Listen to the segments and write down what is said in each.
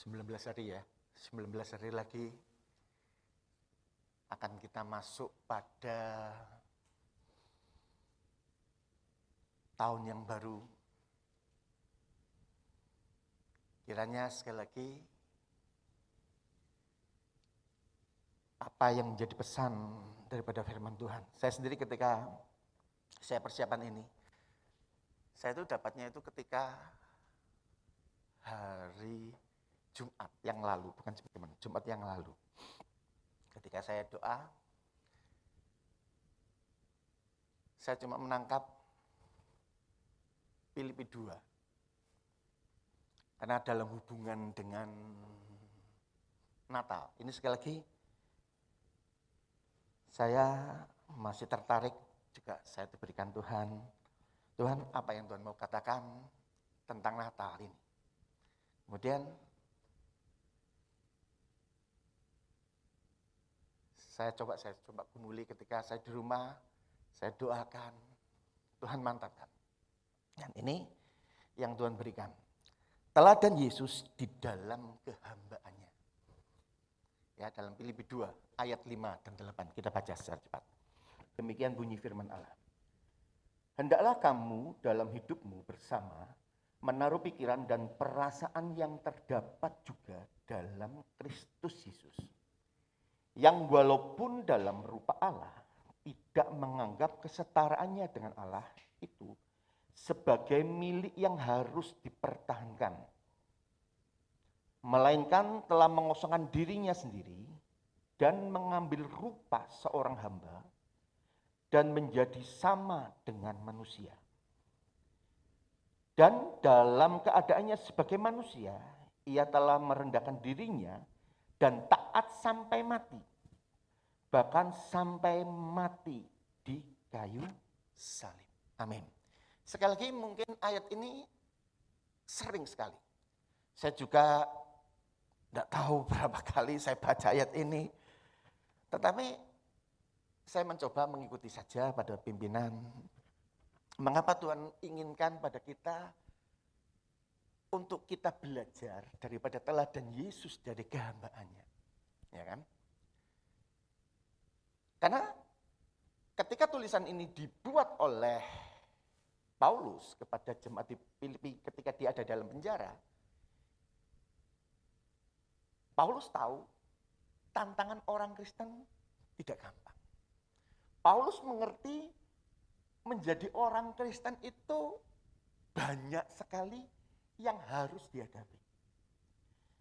19 hari ya, 19 hari lagi akan kita masuk pada tahun yang baru. Kiranya sekali lagi apa yang menjadi pesan daripada firman Tuhan. Saya sendiri ketika saya persiapan ini, saya itu dapatnya itu ketika hari Jumat yang lalu, bukan Jumat yang lalu. Ketika saya doa, saya cuma menangkap Filipi 2. Karena dalam hubungan dengan Natal, ini sekali lagi saya masih tertarik juga, saya diberikan Tuhan apa yang Tuhan mau katakan tentang Natal ini. Kemudian saya coba gumuli ketika saya di rumah, saya doakan, Tuhan mantapkan. Dan ini yang Tuhan berikan. Teladan Yesus di dalam kehambaannya. Ya, dalam Filipi 2 ayat 5 dan 8 kita baca secara cepat. Demikian bunyi firman Allah. Hendaklah kamu dalam hidupmu bersama menaruh pikiran dan perasaan yang terdapat juga dalam Kristus Yesus. Yang walaupun dalam rupa Allah tidak menganggap kesetaraannya dengan Allah itu sebagai milik yang harus dipertahankan, melainkan telah mengosongkan dirinya sendiri dan mengambil rupa seorang hamba dan menjadi sama dengan manusia. Dan dalam keadaannya sebagai manusia, ia telah merendahkan dirinya dan taat sampai mati. Bahkan sampai mati di kayu salib. Amin. Sekali lagi mungkin ayat ini sering sekali. Saya juga tidak tahu berapa kali saya baca ayat ini. Tetapi saya mencoba mengikuti saja pada pimpinan. Mengapa Tuhan inginkan pada kita untuk kita belajar daripada teladan Yesus dari kehambaannya. Ya kan? Karena ketika tulisan ini dibuat oleh Paulus kepada jemaat di Filipi ketika dia ada dalam penjara, Paulus tahu tantangan orang Kristen tidak gampang. Paulus mengerti menjadi orang Kristen itu banyak sekali yang harus dihadapi.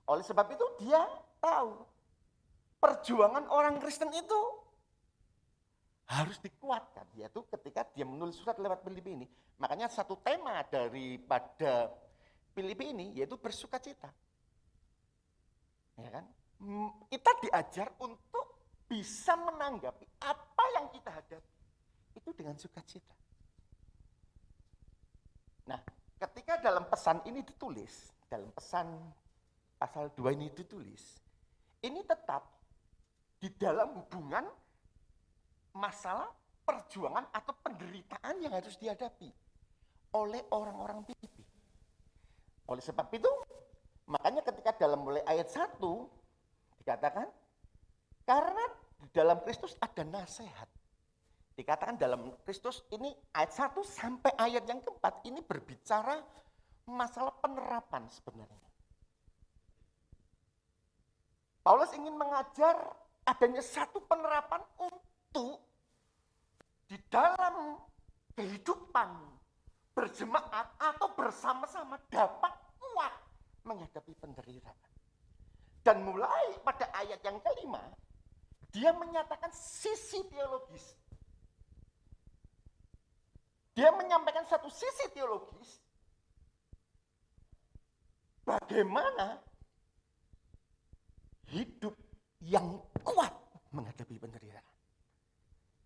Oleh sebab itu dia tahu perjuangan orang Kristen itu harus dikuatkan, yaitu ketika dia menulis surat lewat Filipi ini. Makanya satu tema daripada Filipi ini yaitu bersukacita. Ya kan? Kita diajar untuk bisa menanggapi apa yang kita hadapi itu dengan sukacita. Nah, ketika dalam pesan ini ditulis, dalam pesan pasal 2 ini ditulis, ini tetap di dalam hubungan masalah perjuangan atau penderitaan yang harus dihadapi oleh orang-orang Filipi. Oleh sebab itu, makanya ketika dalam mulai ayat 1 dikatakan, karena di dalam Kristus ada nasihat. Dikatakan dalam Kristus ini ayat 1 sampai ayat yang keempat ini berbicara masalah penerapan sebenarnya. Paulus ingin mengajar adanya satu penerapan untuk di dalam kehidupan berjemaat atau bersama-sama dapat kuat menghadapi penderitaan. Dan mulai pada ayat yang kelima, dia menyatakan sisi teologis. Dia menyampaikan satu sisi teologis bagaimana hidup yang kuat menghadapi penderitaan,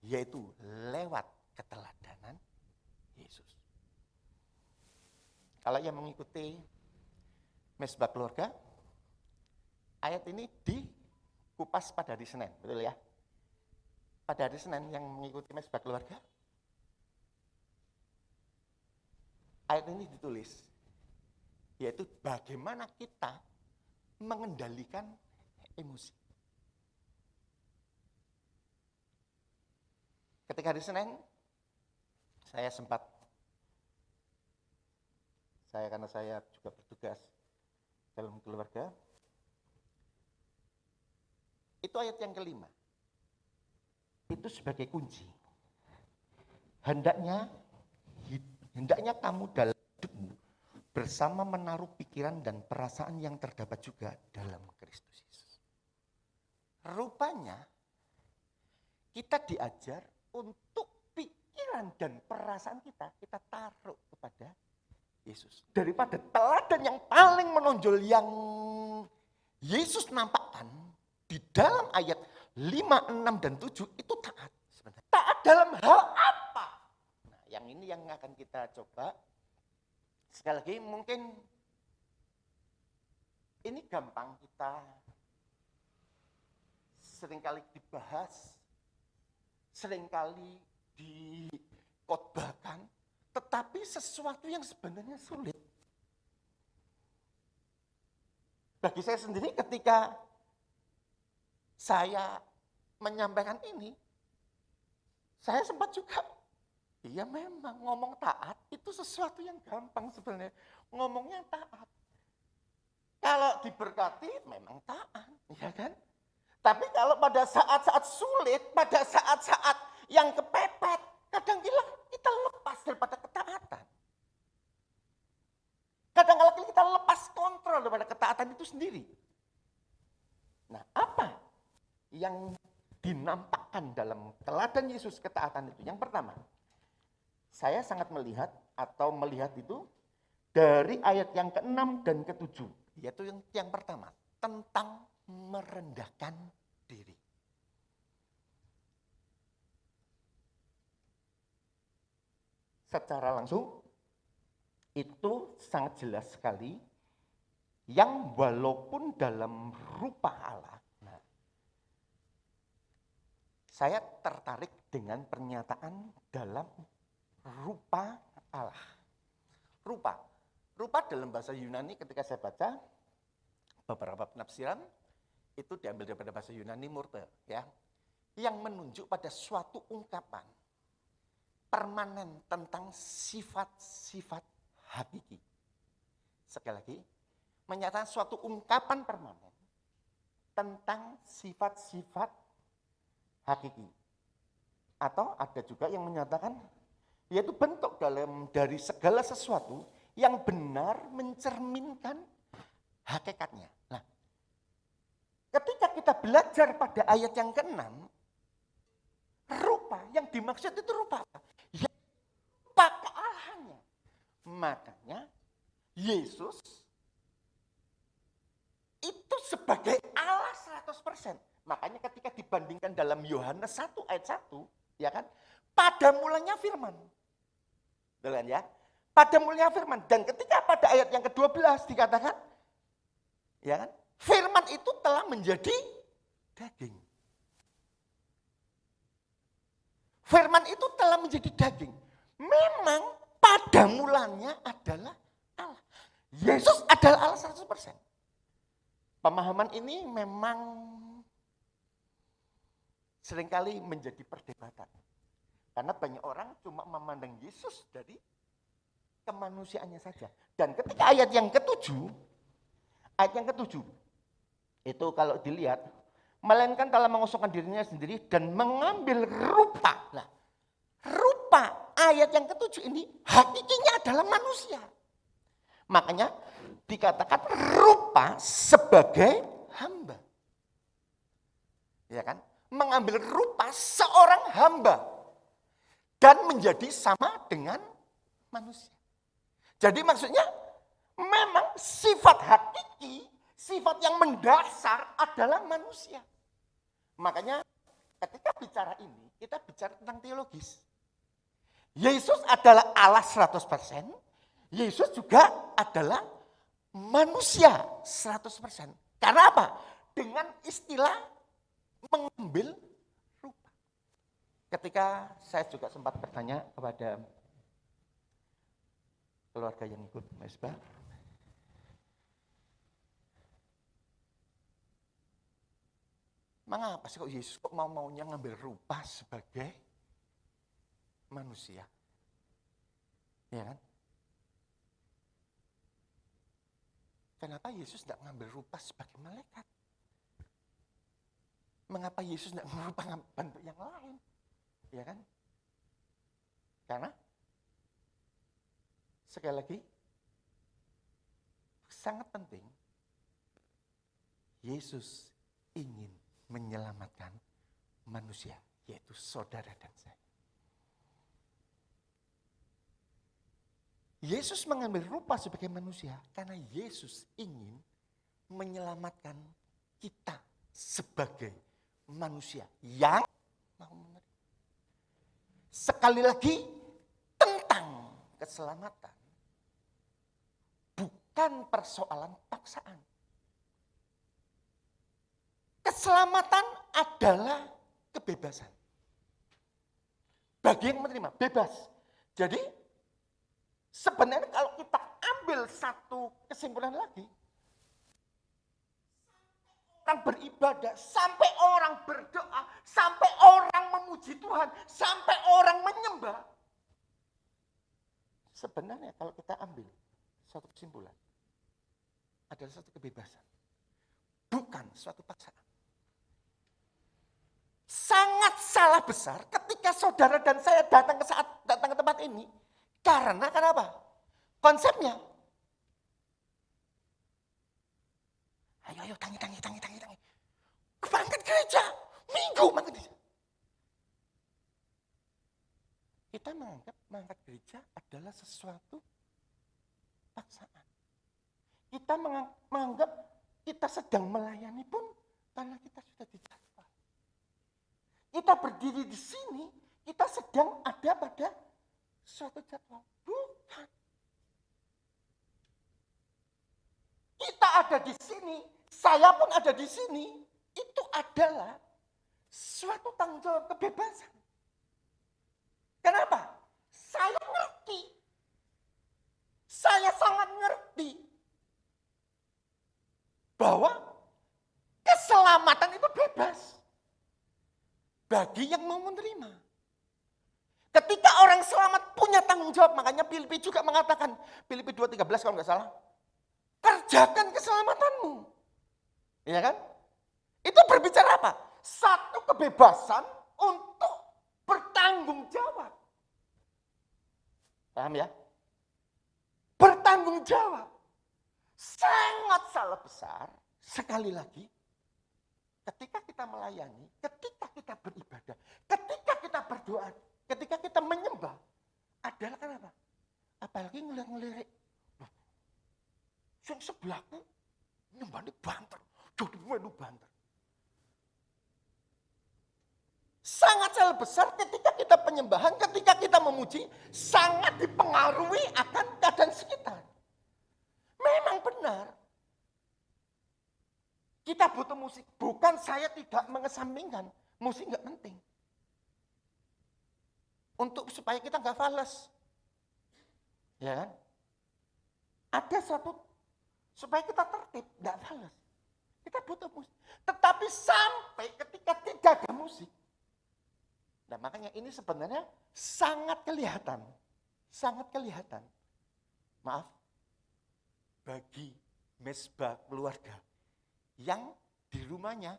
yaitu lewat keteladanan Yesus. Kalau yang mengikuti Mesbah Keluarga, ayat ini dikupas pada hari Senin, betul ya? Pada hari Senin yang mengikuti Mesbah Keluarga, ayat ini ditulis, yaitu bagaimana kita mengendalikan emosi. Ketika hari Senin, karena saya juga bertugas dalam keluarga, itu ayat yang kelima. Itu sebagai kunci. Hendaknya kamu dalam hidupmu bersama menaruh pikiran dan perasaan yang terdapat juga dalam Kristus Yesus. Rupanya kita diajar untuk pikiran dan perasaan kita taruh kepada Yesus. Daripada teladan yang paling menonjol yang Yesus nampakkan di dalam ayat 5, 6, dan 7 itu taat. Sebenarnya. Taat dalam hal apa? Nah, yang ini yang akan kita coba. Sekali lagi mungkin ini gampang kita seringkali dibahas, seringkali dikotbahkan, tetapi sesuatu yang sebenarnya sulit. Bagi saya sendiri ketika saya menyampaikan ini, saya sempat juga, iya memang ngomong taat itu sesuatu yang gampang sebenarnya. Ngomongnya taat. Kalau diberkati memang taat, ya kan? Tapi kalau pada saat-saat sulit, pada saat-saat yang kepepet, kadang kita lepas daripada ketaatan. Kadang-kadang kita lepas kontrol daripada ketaatan itu sendiri. Nah, apa yang dinampakkan dalam teladan Yesus ketaatan itu? Yang pertama, saya sangat melihat itu dari ayat yang ke-6 dan ke-7. Yaitu yang pertama, tentang merendahkan diri. Secara langsung, itu sangat jelas sekali yang walaupun dalam rupa Allah. Nah, saya tertarik dengan pernyataan dalam rupa Allah. Rupa dalam bahasa Yunani ketika saya baca beberapa penafsiran itu diambil daripada bahasa Yunani morte, ya, yang menunjuk pada suatu ungkapan permanen tentang sifat-sifat hakiki. Sekali lagi, menyatakan suatu ungkapan permanen tentang sifat-sifat hakiki. Atau ada juga yang menyatakan, yaitu bentuk dari segala sesuatu yang benar mencerminkan hakikatnya. Nah, ketika kita belajar pada ayat yang ke-6, rupa yang dimaksud itu rupa apa? Ya, rupa kealahannya. Makanya Yesus itu sebagai Allah 100%. Makanya ketika dibandingkan dalam Yohanes 1 ayat 1, ya kan? Pada mulanya firman. Betul kan ya? Pada mulanya firman. Dan ketika pada ayat yang ke-12 dikatakan, ya kan? Firman itu telah menjadi daging. Firman itu telah menjadi daging. Memang pada mulanya adalah Allah. Yesus adalah Allah 100%. Pemahaman ini memang seringkali menjadi perdebatan. Karena banyak orang cuma memandang Yesus dari kemanusiaannya saja. Dan ketika ayat yang ke-7, itu kalau dilihat, melainkan telah mengosongkan dirinya sendiri dan mengambil rupa. Nah, rupa ayat yang ke-7 ini hakikinya adalah manusia. Makanya dikatakan rupa sebagai hamba. Ya kan? Mengambil rupa seorang hamba dan menjadi sama dengan manusia. Jadi maksudnya memang sifat hakiki, sifat yang mendasar adalah manusia. Makanya ketika bicara ini, kita bicara tentang teologis. Yesus adalah Allah 100%, Yesus juga adalah manusia 100%. Karena apa? Dengan istilah mengambil rupa. Ketika saya juga sempat bertanya kepada keluarga yang ikut mesbah, Mengapa sih kok Yesus kok mau-maunya ngambil rupa sebagai manusia? Ya kan? Kenapa Yesus tidak ngambil rupa sebagai malaikat? Mengapa Yesus tidak ngambil bentuk yang lain? Ya kan? Karena sekali lagi sangat penting, Yesus ingin menyelamatkan manusia, yaitu saudara dan saya. Yesus mengambil rupa sebagai manusia karena Yesus ingin menyelamatkan kita sebagai manusia yang mau menerima. Sekali lagi, tentang keselamatan bukan persoalan paksaan. Keselamatan adalah kebebasan. Bagi yang menerima, bebas. Jadi, sebenarnya kalau kita ambil satu kesimpulan lagi, orang beribadah, sampai orang berdoa, sampai orang memuji Tuhan, sampai orang menyembah. Sebenarnya kalau kita ambil suatu kesimpulan, adalah suatu kebebasan. Bukan suatu paksaan. Sangat salah besar ketika saudara dan saya datang ke tempat ini. Karena kenapa? Konsepnya. Ayo, tangi. Berangkat gereja. Minggu mangkat gereja. Kita menganggap mangkat gereja adalah sesuatu paksaan. Kita menganggap kita sedang melayani pun karena kita sudah dijadwal. Kita berdiri di sini, kita sedang ada pada suatu jadwal. Bukan. Kita ada di sini, saya pun ada di sini. Itu adalah suatu tanggung jawab kebebasan. Kenapa? Saya ngerti. Saya sangat ngerti bahwa keselamatan itu bebas bagi yang mau menerima. Ketika orang selamat punya tanggung jawab, makanya Filipi juga mengatakan, Filipi 2:13 kalau nggak salah, kerjakan keselamatanmu. Iya kan? Itu berbicara apa? Satu kebebasan untuk bertanggung jawab. Paham ya? Bertanggung jawab. Sangat salah besar, sekali lagi, ketika kita melayani, ketika kita beribadah, ketika kita berdoa, ketika kita menyembah, adalah kenapa? Apalagi ngelirik. Yang sebelahku, nyembah ini banter. Jadi menu banter. Sangat salah besar ketika kita penyembahan, ketika kita memuji, sangat dipengaruhi akan keadaan sekitar. Memang benar. Kita butuh musik. Bukan saya tidak mengesampingkan. Musik nggak penting. Untuk supaya kita nggak fales. Ya kan? Ada satu, supaya kita tertib, nggak fales. Kita butuh musik. Tetapi sampai ketika tidak ada musik. Nah makanya ini sebenarnya sangat kelihatan. Sangat kelihatan. Maaf. Bagi mesbah keluarga yang di rumahnya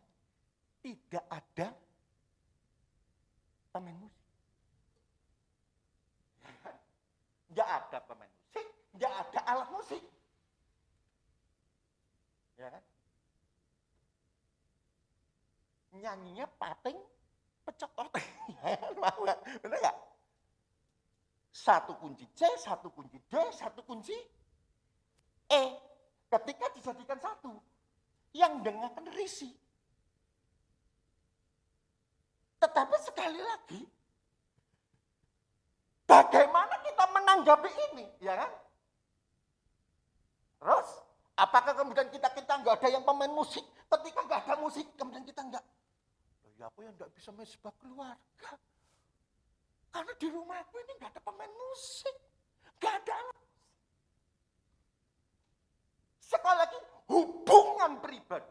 tidak ada pemain musik. Nggak ada pemain musik, nggak ada alat musik. Ya kan? Nyanyinya pating, pecok oteng. Benar nggak? Satu kunci C, satu kunci D, satu kunci E. Ketika dijadikan satu, yang dengarkan risih. Tetapi sekali lagi, bagaimana kita menanggapi ini, ya kan? Terus, apakah kemudian kita nggak ada yang pemain musik? Ketika nggak ada musik, kemudian kita nggak. Ya aku yang nggak bisa mesbah keluarga. Karena di rumahku ini nggak ada pemain musik, nggak ada alat. Sekali lagi, hubungan pribadi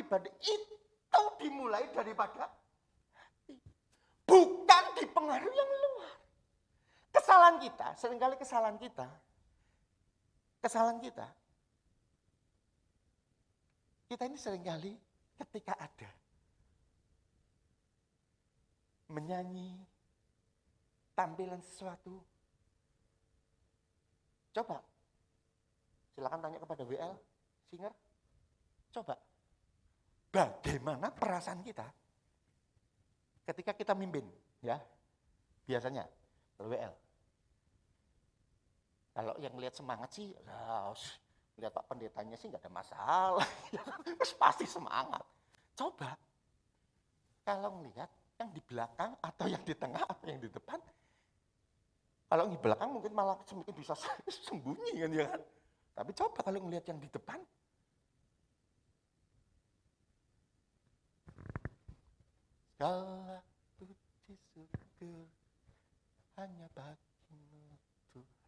pribadi itu dimulai daripada bukan dipengaruhi yang luar. Kesalahan kita, seringkali kesalahan kita, kita ini seringkali ketika ada menyanyi, tampilan sesuatu, coba, silakan tanya kepada WL, singer, coba, bagaimana perasaan kita ketika kita mimpin, ya, biasanya, WL. Kalau yang lihat semangat sih, lihat Pak Pendetanya sih nggak ada masalah, pasti semangat. Coba, kalau ngelihat yang di belakang atau yang di tengah atau yang di depan, kalau yang di belakang mungkin malah semakin bisa sembunyi kan ya kan. Tapi coba kalau ngelihat yang di depan, segala puji syukur hanya bagimu Tuhan,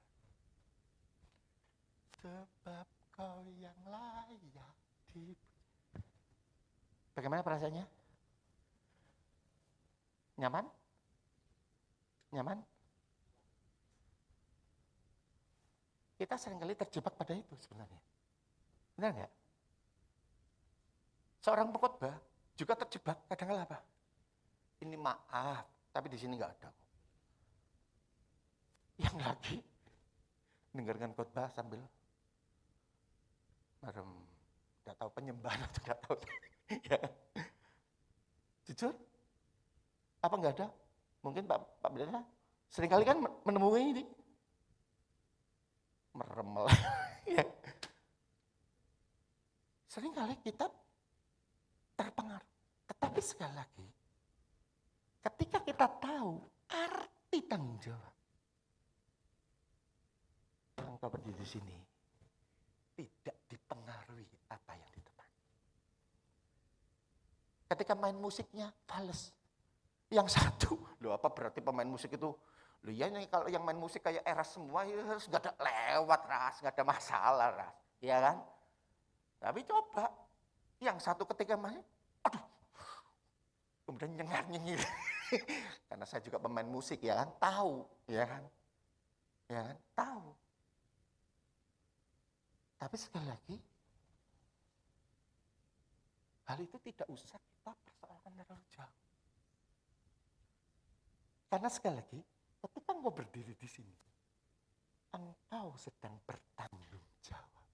sebab kau yang layak dipuji. Bagaimana perasaannya? Nyaman? Nyaman? Kita seringkali terjebak pada itu sebenarnya. Benar nggak? Seorang pengkhotbah juga terjebak kadang-kala apa? Ini maaf, tapi di sini nggak ada. Yang lagi dengarkan khotbah sambil merem, nggak tahu penyembahan atau nggak tahu. Ya. Jujur, apa nggak ada? Mungkin Pak Pendeta seringkali kan menemui ini meremel. Ya. Seringkali kita terpengaruh. Tetapi sekali lagi, ketika kita tahu arti tanggung jawab, engkau berdiri di sini tidak dipengaruhi apa yang di depan. Ketika main musiknya fales, yang satu, loh apa berarti pemain musik itu? Loh ya nih kalau yang main musik kayak Eras semua ya harus nggak ada lewat Ras, nggak ada masalah Ras, ya kan? Tapi coba yang satu ketika main, aduh, kemudian nyengar-nyengir. Karena saya juga pemain musik ya kan, tahu, ya kan, tahu. Tapi sekali lagi, hal itu tidak usah kita persoalkan terlalu jauh. Karena sekali lagi, ketika engkau berdiri di sini, engkau sedang bertanggung jawab.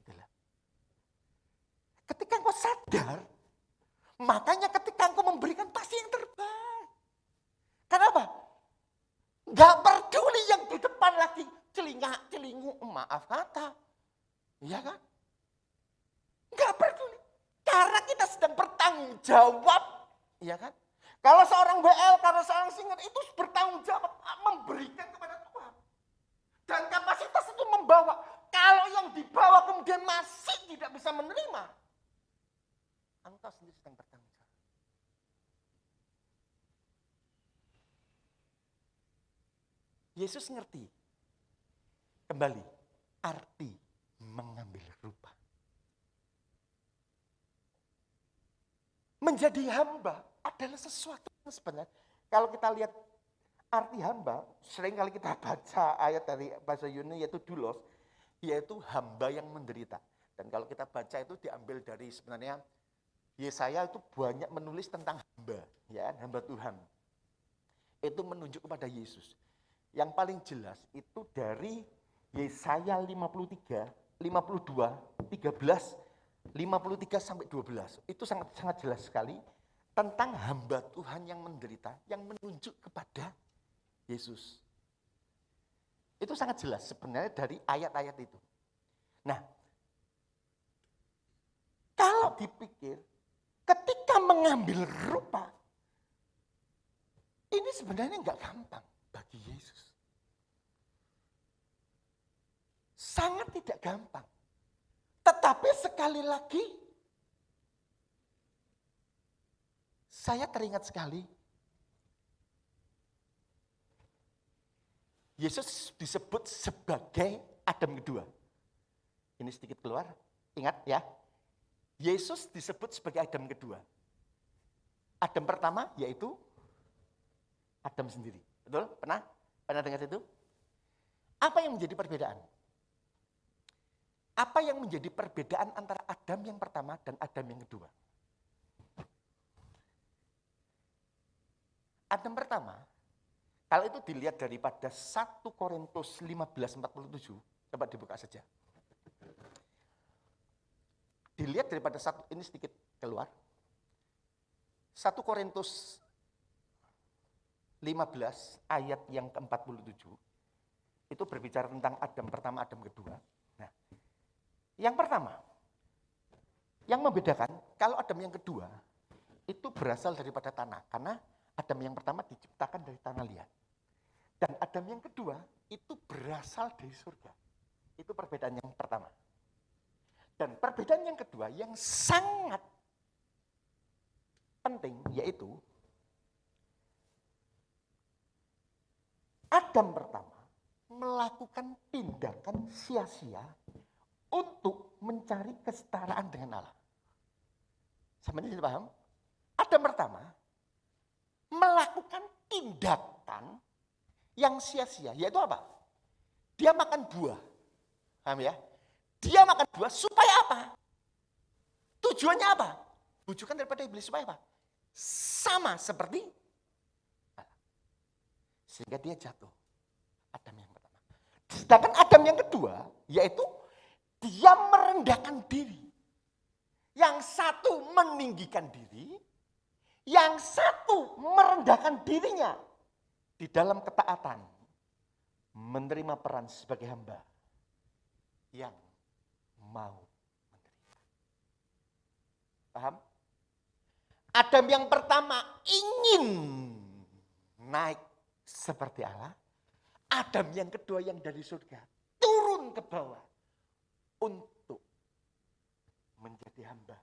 Itulah. Ketika engkau sadar, makanya ketika engkau memberikan pasti yang terbaik. Kenapa? Gak peduli yang di depan lagi celingak-celingu, maaf kata. Iya kan? Gak peduli. Karena kita sedang bertanggung jawab. Iya kan? Kalau seorang BL, kalau seorang singer itu bertanggung jawab memberikan kepada Tuhan. Dan kapasitas itu membawa. Kalau yang dibawa kemudian masih tidak bisa menerima, engkau sendiri sedang bertanggung jawab. Yesus ngerti kembali arti mengambil rupa. Menjadi hamba adalah sesuatu yang sebenarnya. Kalau kita lihat arti hamba, sering kali kita baca ayat dari bahasa Yunani yaitu doulos, yaitu hamba yang menderita. Dan kalau kita baca itu diambil dari sebenarnya Yesaya itu banyak menulis tentang hamba, ya, hamba Tuhan. Itu menunjuk kepada Yesus. Yang paling jelas itu dari Yesaya 53, 52, 13, 53 sampai 12. Itu sangat jelas sekali tentang hamba Tuhan yang menderita, yang menunjuk kepada Yesus. Itu sangat jelas sebenarnya dari ayat-ayat itu. Nah, kalau dipikir, ketika mengambil rupa, ini sebenarnya enggak gampang bagi Yesus. Sangat tidak gampang. Tetapi sekali lagi, saya teringat sekali, Yesus disebut sebagai Adam kedua. Ini sedikit keluar, ingat ya. Yesus disebut sebagai Adam kedua. Adam pertama yaitu Adam sendiri. Betul? Pernah dengar itu? Apa yang menjadi perbedaan? Apa yang menjadi perbedaan antara Adam yang pertama dan Adam yang kedua? Adam pertama, kalau itu dilihat daripada 1 Korintus 15:47, coba dibuka saja. Dilihat daripada ini sedikit keluar. 1 Korintus 15 ayat yang ke-47, itu berbicara tentang Adam pertama, Adam kedua. Nah, yang pertama, yang membedakan, kalau Adam yang kedua, itu berasal daripada tanah. Karena Adam yang pertama diciptakan dari tanah liat. Dan Adam yang kedua, itu berasal dari surga. Itu perbedaan yang pertama. Dan perbedaan yang kedua, yang sangat penting, yaitu Adam pertama melakukan tindakan sia-sia untuk mencari kesetaraan dengan Allah. Sampai ini paham? Adam pertama melakukan tindakan yang sia-sia, yaitu apa? Dia makan buah. Paham ya? Dia makan buah supaya apa? Tujuannya apa? Bujukan daripada iblis supaya apa? Sama seperti Allah. Sehingga dia jatuh. Adam yang pertama. Sedangkan Adam yang kedua, yaitu dia merendahkan diri. Yang satu meninggikan diri, yang satu merendahkan dirinya di dalam ketaatan, menerima peran sebagai hamba yang mau menderita. Paham? Adam yang pertama ingin naik seperti Allah. Adam yang kedua yang dari surga turun ke bawah untuk menjadi hamba.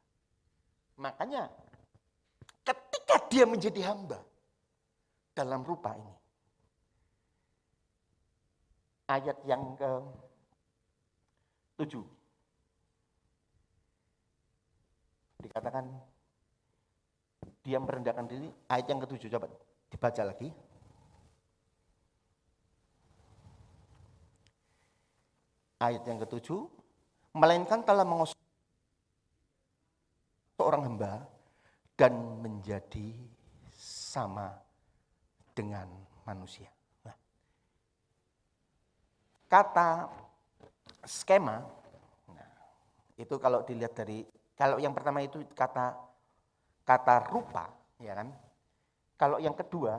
Makanya ketika dia menjadi hamba dalam rupa ini, ayat yang ke-7 dikatakan dia merendahkan diri. Ayat yang ke-7 coba dibaca lagi. Ayat yang ke-7, melainkan telah mengosong seorang hamba dan menjadi sama dengan manusia. Nah, kata skema, nah, itu kalau dilihat dari, kalau yang pertama itu kata rupa, ya kan? Kalau yang kedua,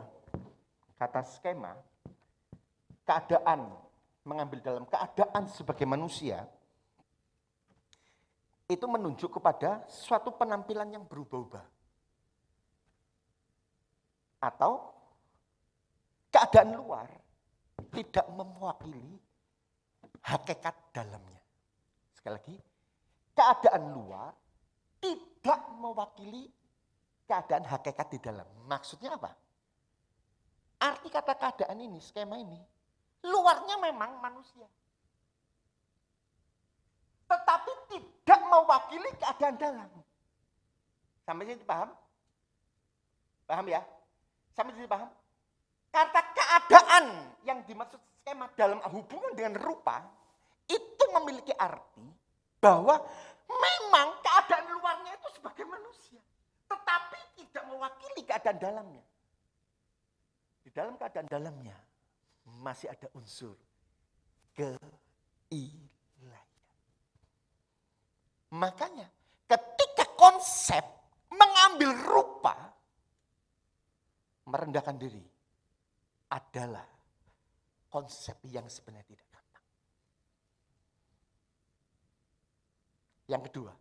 kata skema, keadaan, mengambil dalam keadaan sebagai manusia, itu menunjuk kepada suatu penampilan yang berubah-ubah. Atau keadaan luar tidak mewakili hakikat dalamnya. Sekali lagi, keadaan luar tidak mewakili keadaan hakikat di dalam. Maksudnya apa? Arti kata keadaan ini, skema ini, luarnya memang manusia. Tetapi tidak mewakili keadaan dalam. Sampai sini paham? Paham ya? Sampai sini paham? Kata keadaan yang dimaksud skema dalam hubungan dengan rupa, itu memiliki arti bahwa memang keadaan luarnya itu sebagai manusia. Tetapi tidak mewakili keadaan dalamnya. Di dalam keadaan dalamnya masih ada unsur keilahian. Makanya ketika konsep mengambil rupa, merendahkan diri adalah konsep yang sebenarnya tidak gampang. Yang kedua,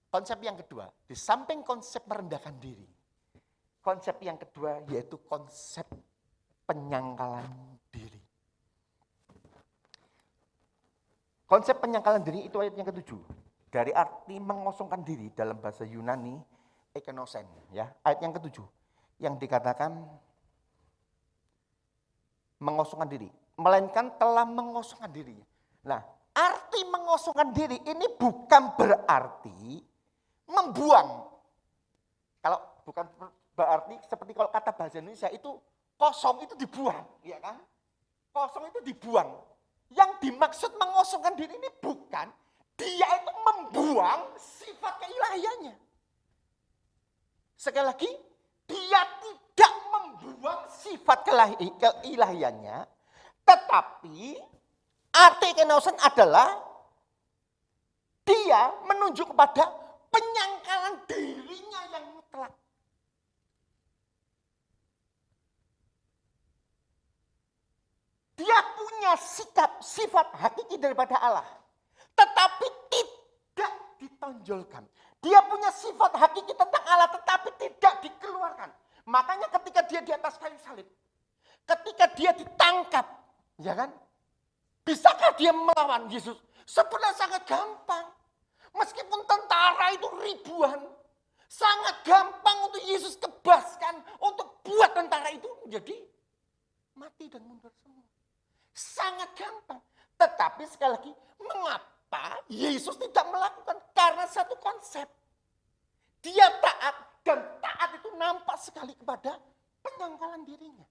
konsep yang kedua, di samping konsep merendahkan diri, konsep yang kedua yaitu konsep penyangkalan diri. Konsep penyangkalan diri itu ayat yang ke-7. Dari arti mengosongkan diri dalam bahasa Yunani, ekenosen. Ya, ayat yang ke-7. Yang dikatakan mengosongkan diri. Melainkan telah mengosongkan dirinya. Nah, arti mengosongkan diri ini bukan berarti membuang. Kalau bukan berarti seperti kalau kata bahasa Indonesia itu kosong itu dibuang, ya kan? Kosong itu dibuang. Yang dimaksud mengosongkan diri ini bukan dia itu membuang sifat keilahiannya. Sekali lagi, dia tidak membuang sifat keilahiannya, tetapi arti kenosen adalah dia menunjuk kepada penyangkalan dirinya yang mutlak. Dia punya sikap, sifat hakiki daripada Allah, tetapi tidak ditonjolkan. Dia punya sifat hakiki tentang Allah, tetapi tidak dikeluarkan. Makanya ketika dia di atas kayu salib, ketika dia ditangkap, ya kan? Bisakah dia melawan Yesus? Sebenarnya sangat gampang. Meskipun tentara itu ribuan, sangat gampang untuk Yesus kebaskan, untuk buat tentara itu menjadi mati dan mundur semua. Sangat gampang. Tetapi sekali lagi, mengapa Yesus tidak melakukan? Karena satu konsep. Dia taat, dan taat itu nampak sekali kepada penyangkalan dirinya.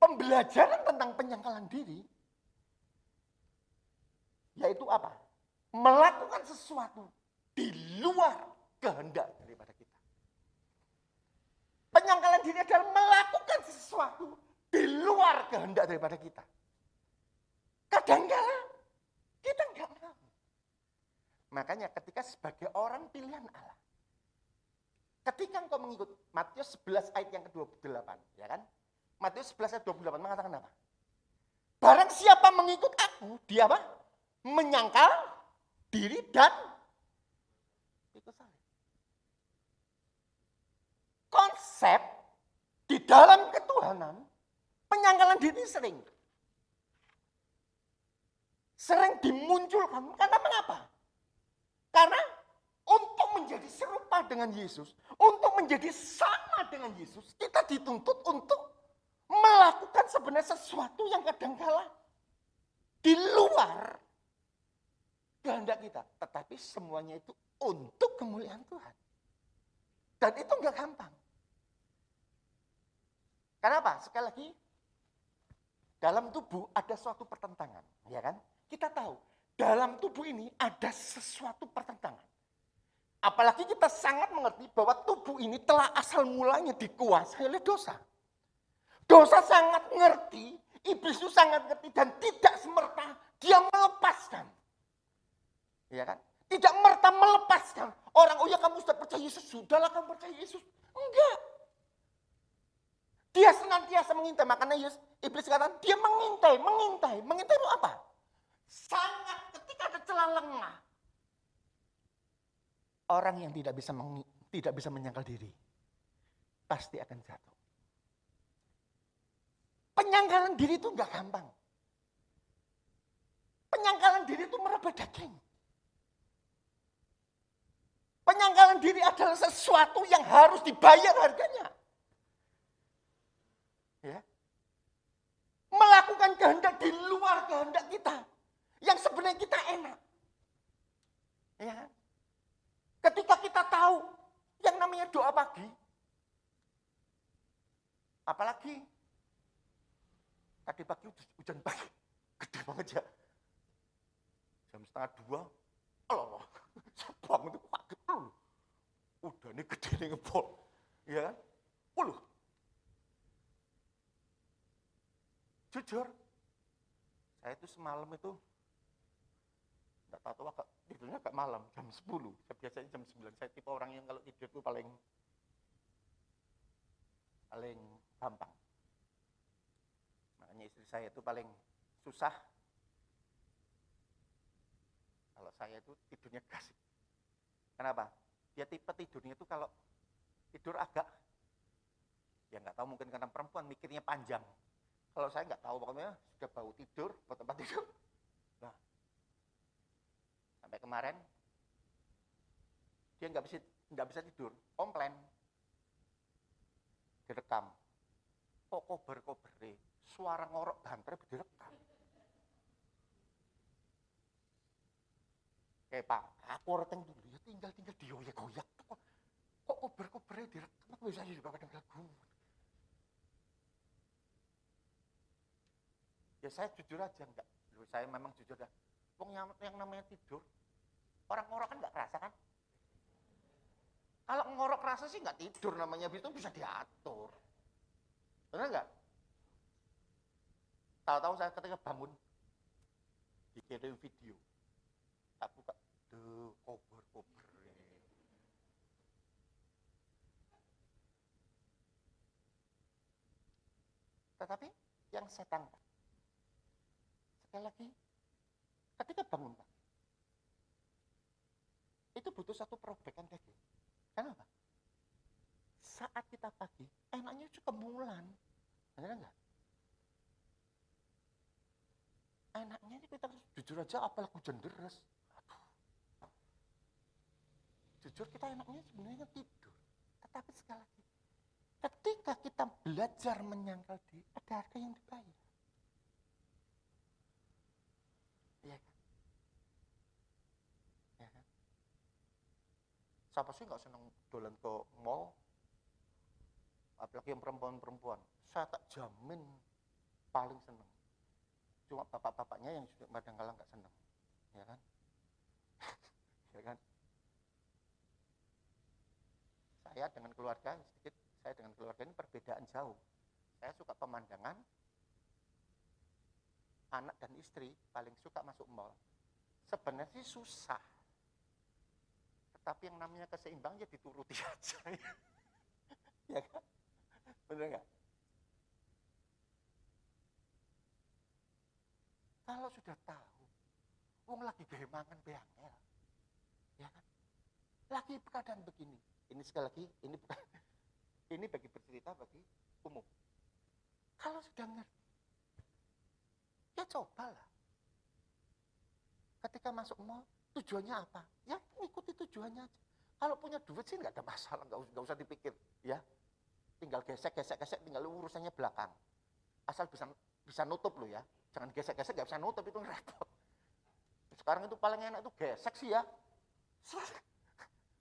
Pembelajaran tentang penyangkalan diri, yaitu apa? Melakukan sesuatu di luar kehendak daripada kita. Penyangkalan diri adalah melakukan sesuatu di luar kehendak daripada kita. Kadang-kadang kita enggak mau. Makanya ketika sebagai orang pilihan Allah, ketika engkau mengikut Matius 11 ayat yang ke-28, ya kan? Matius 11 ayat 28 mengatakan apa? Barang siapa mengikut aku, dia apa? Menyangkal diri dan ikut salib. Konsep di dalam ketuhanan, penyangkalan diri sering dimunculkan. Karena mengapa? Karena untuk menjadi serupa dengan Yesus, untuk menjadi sama dengan Yesus, kita dituntut untuk melakukan sebenarnya sesuatu yang kadang-kala di luar kehendak kita. Tetapi semuanya itu untuk kemuliaan Tuhan. Dan itu enggak gampang. Kenapa? Sekali lagi, dalam tubuh ada suatu pertentangan, ya kan? Kita tahu, dalam tubuh ini ada sesuatu pertentangan. Apalagi kita sangat mengerti bahwa tubuh ini telah asal mulanya dikuasai oleh dosa. Dosa sangat ngerti, iblis itu sangat ngerti, dan tidak semerta dia melepaskan. Ya kan? Tidak merta melepaskan. Orang, oh ya kamu sudah percaya Yesus, sudahlah kamu percaya Yesus. Enggak. Dia senantiasa mengintai, makanya iblis katakan, dia mengintai. Mengintai itu apa? Sangat ketika ada celah lengah. Orang yang tidak bisa menyangkal diri, pasti akan jatuh. Penyangkalan diri itu enggak gampang. Penyangkalan diri itu merebut daging. Penyangkalan diri adalah sesuatu yang harus dibayar harganya. Ya. Melakukan kehendak di luar kehendak kita. Yang sebenarnya kita enak. Ya. Ketika kita tahu yang namanya doa pagi. Apalagi tadi pagi hujan pagi. Gede banget ya. Jam 1:30. Allah. Sabang itu pagi. Udah ini gede nih ngebol. Ya kan? Jujur, saya itu semalam itu enggak tahu agak tidurnya agak malam, jam 10. Saya biasanya jam 9. Saya tipe orang yang kalau tidur itu paling gampang. Makanya istri saya itu paling susah. Kalau saya itu tidurnya gasik. Kenapa? Dia tipe tidurnya itu kalau tidur agak, ya nggak tahu mungkin karena perempuan mikirnya panjang. Kalau saya nggak tahu, pokoknya sudah bau tidur, bau tempat tidur. Nah, sampai kemarin dia nggak bisa tidur, komplain, direkam. Kok kober suara ngorok banter direkam. Kayak Pak, aku reteng dulu ya tinggal dioyak-oyak. Kok kober-kobernya direkam bisa juga kadang lagu. Ya saya jujur aja enggak. Saya memang jujur dah. Wong yang namanya tidur, orang ngorok kan enggak kerasa kan? Kalau ngorok rasa sih enggak tidur namanya, itu bisa diatur. Benar enggak? Tahu-tahu saya ketika bangun dikirim video, tak buka, kober-kober. Tetapi yang saya tangkap, sekali lagi, ketika bangun Pak, itu butuh satu perobekan daging. Kenapa? Saat kita pagi, enaknya itu kemulan. Benar enggak? Enaknya ini kita jujur aja apalagi hujan deras. Aduh. Jujur kita enaknya sebenarnya tidur. Tetapi sekali lagi, ketika kita belajar menyangkal diri, ada harga yang dibayar. Iya kan? Ya kan? Siapa sih nggak senang dolan ke mall? Apalagi yang perempuan-perempuan. Saya tak jamin paling senang. Cuma bapak-bapaknya yang kadang-kadang nggak senang. Ya kan? Ya kan? Saya dengan keluarga ini perbedaan jauh. Saya suka pemandangan, anak dan istri paling suka masuk mall. Sebenarnya sih susah. Tetapi yang namanya keseimbang ya dituruti aja. Ya kan? Bener nggak? Kalau sudah tahu, wong lagi gemangan beangel. Ya kan? Lagi keadaan begini. Ini sekali lagi, ini bagi bercerita bagi umum. Kalau sudah ngerti, ya cobalah. Ketika masuk mall, tujuannya apa? Ya ikuti tujuannya aja. Kalau punya duit sih nggak ada masalah, nggak usah dipikir, ya. Tinggal gesek, tinggal urusannya belakang. Asal bisa nutup lo ya. Jangan gesek-gesek nggak bisa nutup, itu repot. Sekarang itu paling enak itu gesek sih ya.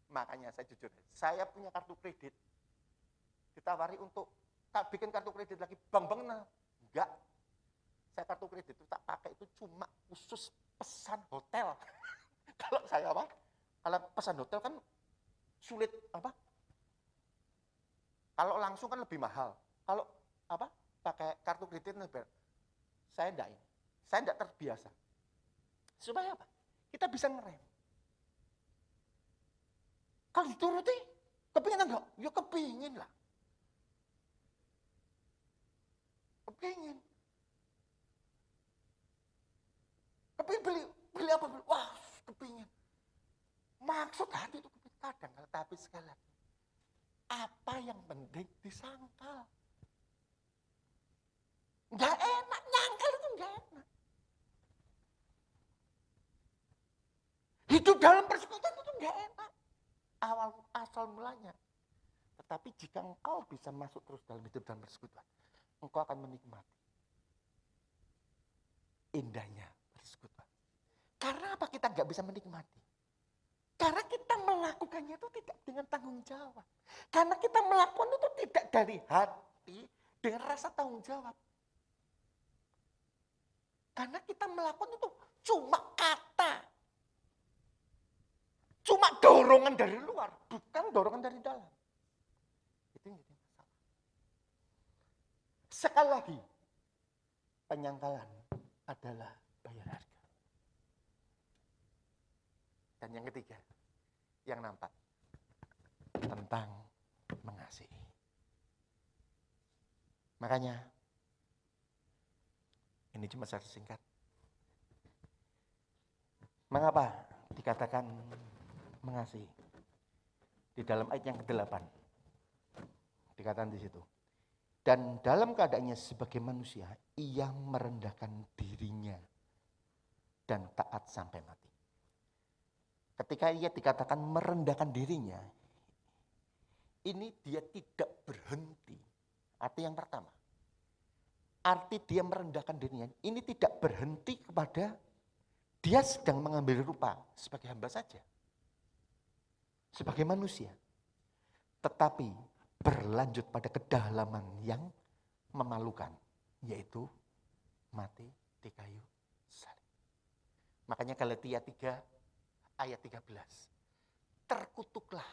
Makanya saya jujur, saya punya kartu kredit. Ditawari untuk tak bikin kartu kredit lagi, bang enggak. Saya kartu kredit itu tak pakai itu cuma khusus pesan hotel. Kalau saya apa? Kalau pesan hotel kan sulit apa? Kalau langsung kan lebih mahal. Kalau apa? Pakai kartu kredit lebih. Saya enggak terbiasa. Supaya apa? Kita bisa ngerem. Kalau dituruti, kepingin enggak? Ya kepingin lah. Kepingin beli apa? Wah, kepingin. Maksud hati itu kepingin kadang, tapi sekali lagi. Apa yang penting disangkal. Nggak enak, nyangkal itu nggak enak. Hidup dalam persekutuan itu nggak enak. Asal mulanya. Tetapi jika engkau bisa masuk terus dalam hidup dalam persekutuan, engkau akan menikmati indahnya persekutuan. Karena apa kita nggak bisa menikmati? Karena kita melakukannya itu tidak dengan tanggung jawab. Karena kita melakukan itu tidak dari hati dengan rasa tanggung jawab. Karena kita melakukan itu cuma kata. Cuma dorongan dari luar, bukan dorongan dari dalam. Itu yang jadi masalah. Sekali lagi, penyangkalan adalah bayar harga. Dan yang ketiga, yang nampak tentang mengasihi. Makanya, ini cuma secara singkat. Mengapa dikatakan mengasihi? Di dalam ayat yang ke-8, dikatakan di situ. Dan dalam keadaannya sebagai manusia, ia merendahkan dirinya dan taat sampai mati. Ketika ia dikatakan merendahkan dirinya, ini dia tidak berhenti. Arti yang pertama, arti dia merendahkan dirinya, ini tidak berhenti kepada Dia sedang mengambil rupa sebagai hamba saja. Sebagai manusia. Tetapi berlanjut pada kedalaman yang memalukan. Yaitu mati di kayu salib. Makanya Galatia 3 ayat 13. Terkutuklah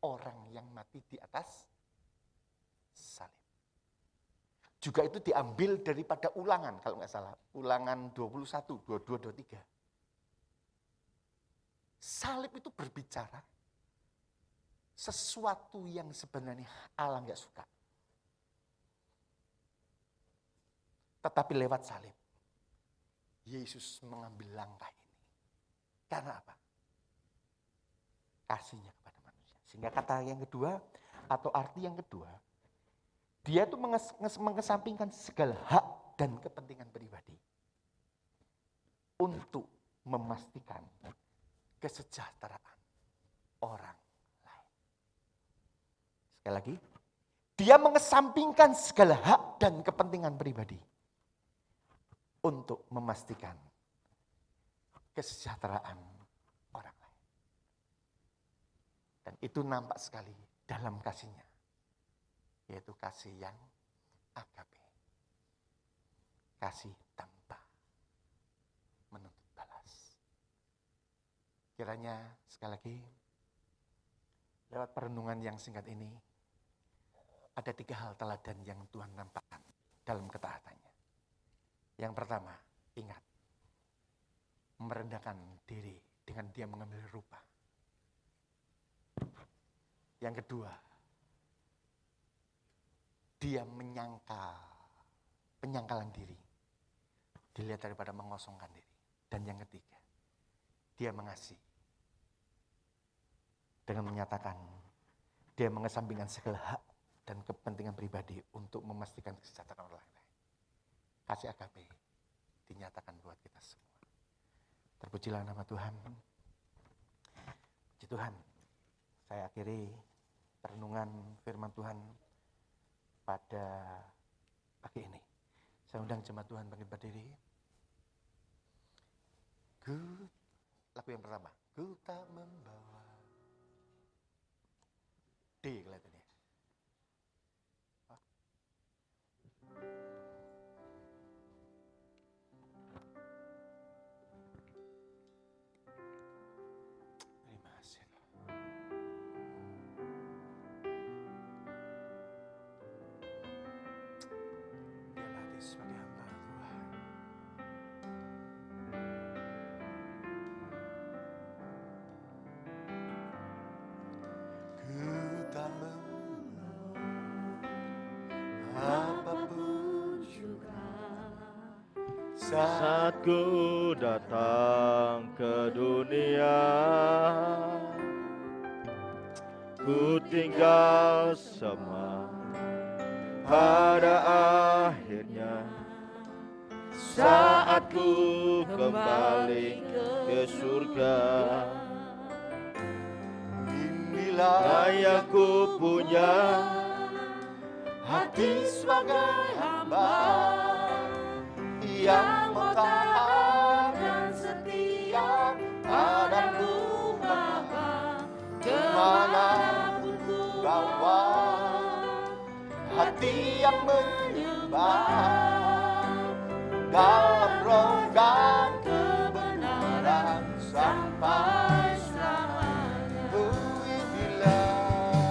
orang yang mati di atas salib. Juga itu diambil daripada Ulangan kalau nggak salah. Ulangan 21, 22, 23. Salib itu berbicara sesuatu yang sebenarnya Allah nggak suka. Tetapi lewat salib, Yesus mengambil langkah ini. Karena apa? Kasihnya kepada manusia. Sehingga kata yang kedua, atau arti yang kedua, dia itu mengesampingkan segala hak dan kepentingan pribadi untuk memastikan kesejahteraan orang lain. Sekali lagi, dia mengesampingkan segala hak dan kepentingan pribadi untuk memastikan kesejahteraan orang lain. Dan itu nampak sekali dalam kasihnya, yaitu kasih yang agape. Kasih tanpa menuntut balas. Kiranya sekali lagi, lewat perenungan yang singkat ini, ada 3 hal teladan yang Tuhan nampakkan dalam ketaatannya. Yang pertama, ingat, merendahkan diri dengan dia mengambil rupa. Yang kedua, dia penyangkalan diri. Dilihat daripada mengosongkan diri. Dan yang ketiga, dia mengasihi. Dengan menyatakan, dia mengesampingkan segala hak dan kepentingan pribadi untuk memastikan kesejahteraan orang lain. Kasih agape dinyatakan buat kita semua. Terpujilah nama Tuhan. Puji Tuhan. Saya akhiri perenungan firman Tuhan pada pagi ini. Saya undang jemaat Tuhan bangkit berdiri. Lagu yang pertama. Ku tak membawa. D kelihatannya. Sebagai hamba Tuhan. Ku tak membawa apapun juga saat ku datang ke dunia. Ku tinggal semua pada akhirnya saat ku kembali ke surga. Inilah yang ku punya, hati sebagai hamba yang mau taat dan setia padamu Bapa, kemanapun ku bawa. Hati yang menyembah dalam roh dan kebenaran sampai selamanya.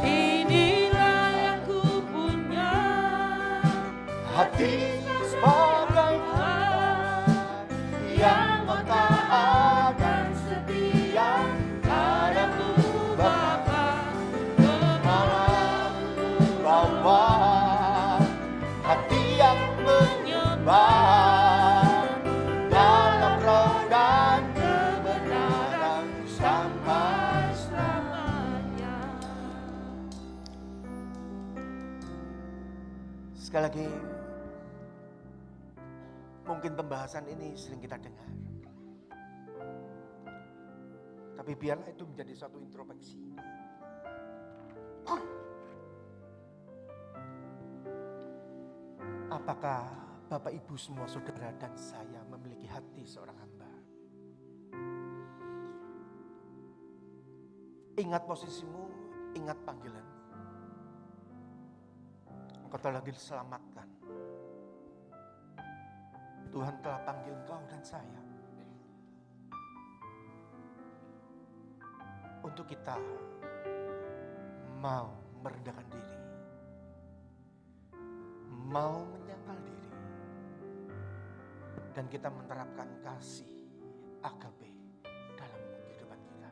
Inilah yang ku punya, hati sebagai hamba yang mau taat dan setia padamu Bapa, kemanapun ku bawa. Dalam roh dan kebenaran sampai selamanya. Sekali lagi, mungkin pembahasan ini sering kita dengar. Tapi biarlah itu menjadi suatu introspeksi. Apakah Bapak Ibu semua saudara dan saya memiliki hati seorang hamba Ingat posisimu, ingat panggilanmu. Engkau telah diselamatkan. Tuhan telah panggil engkau dan saya untuk kita mau merendahkan diri, mau menyangkal diri, dan kita menerapkan kasih agape dalam kehidupan kita.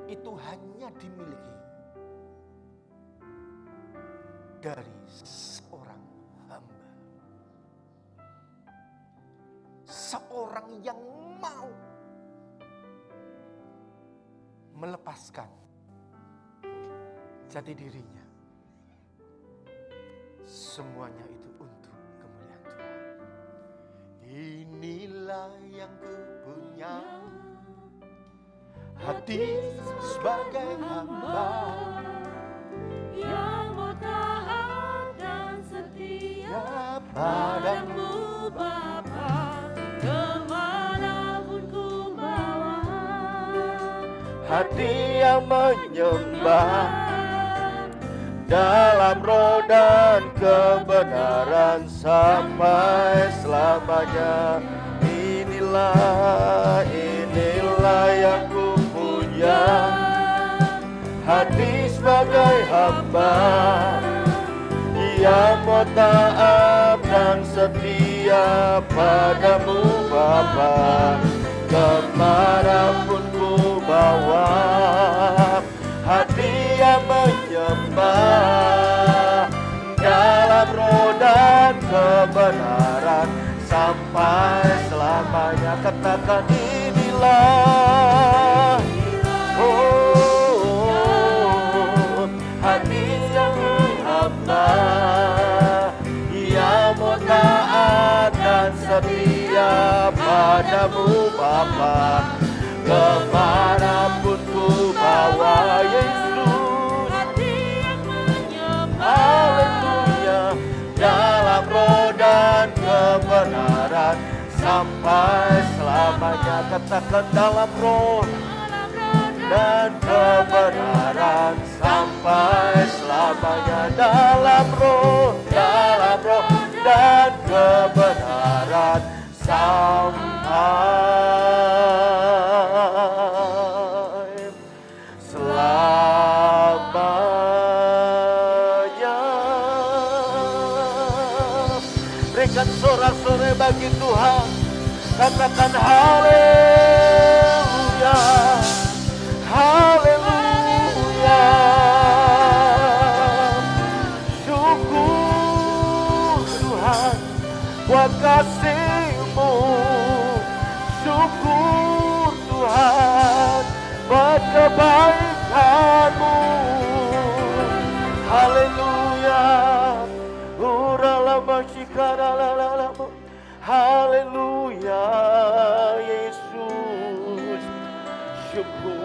Itu hanya dimiliki dari seorang hamba, seorang yang mau melepaskan jati dirinya. Semuanya itu untuk kemuliaan Tuhan. Inilah yang kupunya, hati sebagai hamba yang mau taat dan setia padamu, Bapa, kemanapun ku bawa. hati yang menyembah dalam roh dan kebenaran sampai selamanya. Inilah yang ku punya, hati sebagai hamba yang mau taat dan setia padamu Bapa, kemanapun ku bawa. Hati yang menyembah dalam roh dan kebenaran sampai selamanya. Katakan inilah, hati yang hamba yang mau taat dan setia padamu Bapa, kemanapun ku bawa. Yesus, Hati yang menyembah, haleluya, dalam roh dan kebenaran sampai selamanya. Katakan dalam roh dan kebenaran sampai selamanya. Dalam roh dan kebenaran sampai selamanya. Berikan sorak-sorai bagi Tuhan. Katakan haleluya, haleluya. Syukur Tuhan buat kasih-Mu. Syukur Tuhan buat kebaikan-Mu. Haleluya. Uralama shikaralalamu. Haleluya Yesus. Syukur.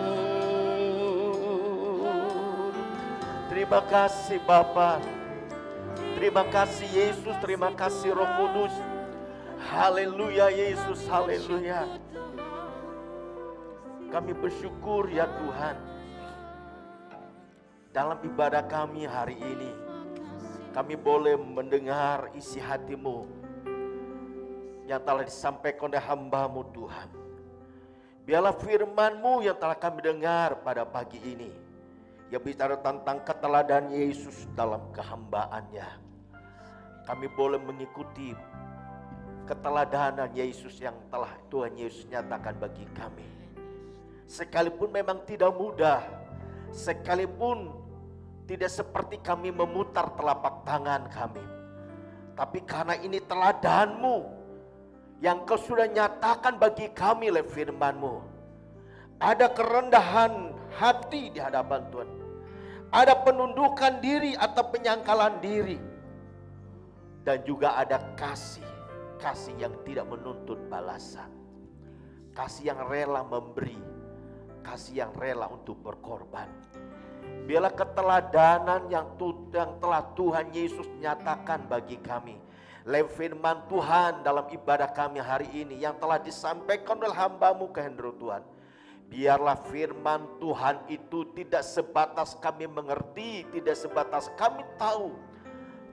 Terima kasih Bapa. Terima kasih Yesus, terima kasih Roh Kudus. Haleluya Yesus, haleluya. Kami bersyukur ya Tuhan. Dalam ibadah kami hari ini, kami boleh mendengar isi hati-Mu yang telah disampaikan oleh hamba-Mu Tuhan. Biarlah firman-Mu yang telah kami dengar pada pagi ini, yang bicara tentang keteladanan Yesus dalam kehambaannya. Kami boleh mengikuti keteladanan Yesus yang telah Tuhan Yesus nyatakan bagi kami. Sekalipun memang tidak mudah, sekalipun tidak seperti kami memutar telapak tangan kami, tapi karena ini teladan-Mu yang Kau sudah nyatakan bagi kami lewat firman-Mu, ada kerendahan hati di hadapan Tuhan, ada penundukan diri atau penyangkalan diri, dan juga ada kasih yang tidak menuntut balasan, kasih yang rela memberi, kasih yang rela untuk berkorban. Biarlah keteladanan yang telah Tuhan Yesus nyatakan bagi kami Lewat firman Tuhan dalam ibadah kami hari ini yang telah disampaikan oleh hamba-Mu kehendak Tuhan. Biarlah firman Tuhan itu tidak sebatas kami mengerti, tidak sebatas kami tahu,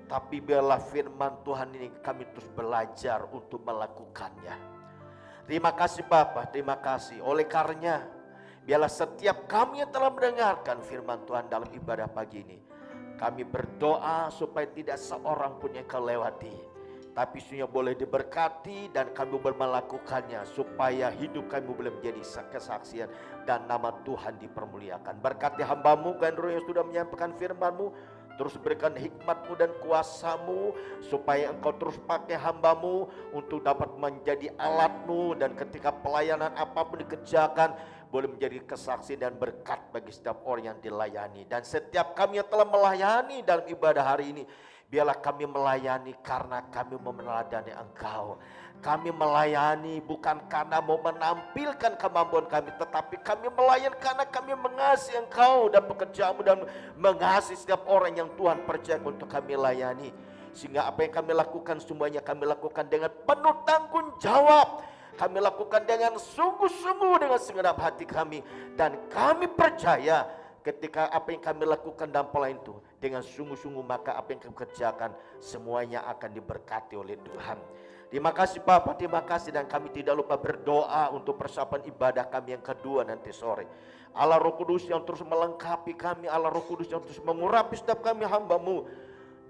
tapi biarlah firman Tuhan ini kami terus belajar untuk melakukannya. Terima kasih Bapa, terima kasih. Oleh karenanya, biarlah setiap kami yang telah mendengarkan firman Tuhan dalam ibadah pagi ini, kami berdoa supaya tidak seorang pun yang kelewati, tapi semuanya boleh diberkati dan kami boleh melakukannya supaya hidup kami boleh menjadi kesaksian dan nama Tuhan dipermuliakan. Berkati hamba-Mu dan roh yang sudah menyampaikan firman-Mu, terus berikan hikmat-Mu dan kuasa-Mu supaya Engkau terus pakai hamba-Mu untuk dapat menjadi alat-Mu, dan ketika pelayanan apapun dikerjakan boleh menjadi kesaksian dan berkat bagi setiap orang yang dilayani. Dan setiap kami yang telah melayani dalam ibadah hari ini, biarlah kami melayani karena kami mau meneladani Engkau. Kami melayani bukan karena mau menampilkan kemampuan kami, tetapi kami melayani karena kami mengasihi Engkau dan pekerjaan-Mu, dan mengasihi setiap orang yang Tuhan percaya untuk kami layani. Sehingga apa yang kami lakukan semuanya kami lakukan dengan penuh tanggung jawab. Kami lakukan dengan sungguh-sungguh, dengan segenap hati kami. Dan kami percaya ketika apa yang kami lakukan dalam pelayanan itu dengan sungguh-sungguh, maka apa yang kami kerjakan semuanya akan diberkati oleh Tuhan. Terima kasih Bapak, terima kasih, dan kami tidak lupa berdoa untuk persiapan ibadah kami yang kedua nanti sore. Allah Roh Kudus yang terus melengkapi kami, Allah Roh Kudus yang terus mengurapi setiap kami hamba-Mu,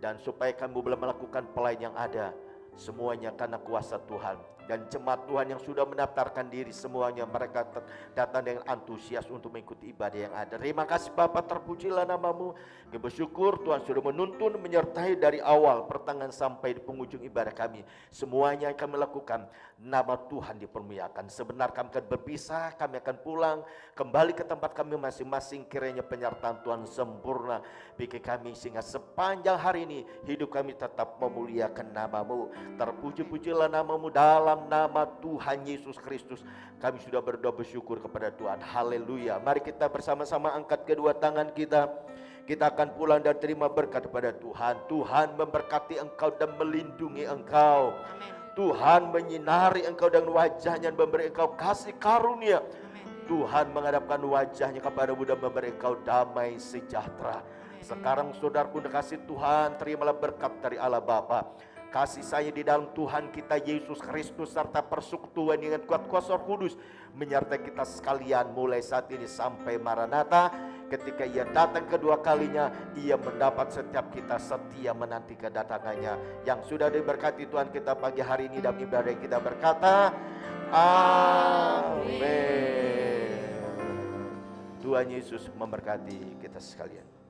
dan supaya kami boleh melakukan pelayanan yang ada semuanya karena kuasa Tuhan. Dan jemaat Tuhan yang sudah mendaftarkan diri semuanya, mereka datang dengan antusias untuk mengikuti ibadah yang ada. Terima kasih Bapak, terpujilah nama-Mu. Kami bersyukur Tuhan sudah menuntun, menyertai dari awal pertengahan sampai di penghujung ibadah kami. Semuanya yang kami lakukan, nama Tuhan dipermuliakan. Sebentar kami akan berpisah, kami akan pulang kembali ke tempat kami masing-masing. Kiranya penyertaan Tuhan sempurna bagi kami, sehingga sepanjang hari ini hidup kami tetap memuliakan nama-Mu. Terpuji-pujilah nama-Mu. Dalam nama Tuhan Yesus Kristus kami sudah berdoa bersyukur kepada Tuhan. Haleluya. Mari kita bersama-sama angkat kedua tangan kita. Kita akan pulang dan terima berkat kepada Tuhan. Tuhan memberkati engkau dan melindungi engkau. Amin. Tuhan menyinari engkau dengan wajahnya dan memberi engkau kasih karunia. Amin. Tuhan menghadapkan wajahnya kepadamu dan memberi engkau damai sejahtera. Sekarang saudaraku kasih Tuhan, terimalah berkat dari Allah Bapa, kasih sayang di dalam Tuhan kita Yesus Kristus, serta persekutuan dengan kuat kuasa Roh Kudus menyertai kita sekalian mulai saat ini sampai Maranatha. Ketika Ia datang kedua kalinya, Ia mendapat setiap kita setia menanti kedatangannya. Yang sudah diberkati Tuhan kita pagi hari ini dalam ibadah kita berkata, Amin. Tuhan Yesus memberkati kita sekalian.